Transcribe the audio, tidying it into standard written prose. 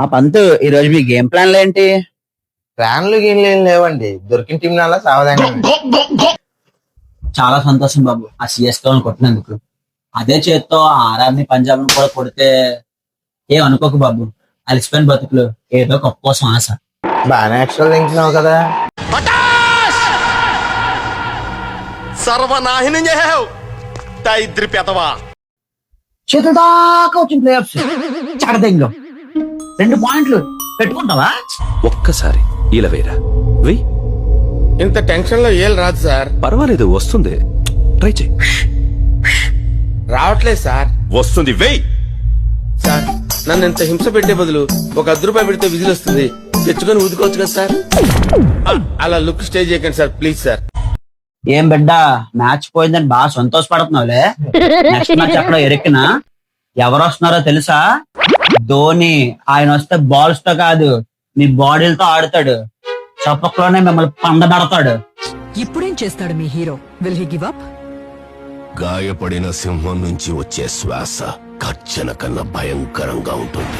ఆ పంతు ఈ రోజు మీ గేమ్ ప్లాన్లు ఏంటి? ప్లాన్లు గీన్లు ఏం లేవండి, దొరికిన టీం నాలా సావదంగా. చాలా సంతోషం బాబు ఆ సిఎస్కే కొట్టినందుకు. అదే చేత్తో ఆర్ఆర్ ని పంజాబ్ ని కూడా కొడితే ఏం అనుకోకు బాబు. అలిసిపోయిన బతుకులు ఏదో గొప్ప కోసం ఆశ. బాగానే ఎక్స్ట్రా తింటున్నావు కదా. సర్వనాశనం చేసావు దరిద్ర పెదవా. చేతుల దాకా వచ్చిన ప్లేయర్స్ చడదెంగం 2 పాయింట్లు పెట్టుకుంటావా? ఒక్కసారి ఇలా వేరా వెయ్. ఇంత టెన్షన్ లో ఏం రాదు సార్. పర్వాలేదు, వస్తుంది. ట్రై చేయి. రావట్లేదు సార్. వస్తుంది, వెయ్. సార్ నన్ను ఇంత హింస పెట్టే బదులు ఒక ₹10 పెడితే విజిల్ వస్తుంది, తెచ్చుకొని ఊదుకోవచ్చు కదా సార్. అలా లుక్ స్టే చేయకండి సార్, ప్లీజ్ సార్. ఏం బిడ్డ, మ్యాచ్ పోయిందని బాగా సంతోషపడుతున్నావులే. నెక్స్ట్ మ్యాచ్ అక్కడ ఎరికినా ఎవరు వస్తున్నారో తెలుసా? ధోని. ఆయన వస్తే బాల్స్ తో కాదు మీ బాడీలతో ఆడుతాడు. చప్పట్లోనే మిమ్మల్ని పండబెడతాడు. ఇప్పుడేం చేస్తాడు మీ హీరో? Will he give up? గాయపడిన సింహం నుంచి వచ్చే శ్వాస గర్జన కన్నా భయంకరంగా ఉంటుంది.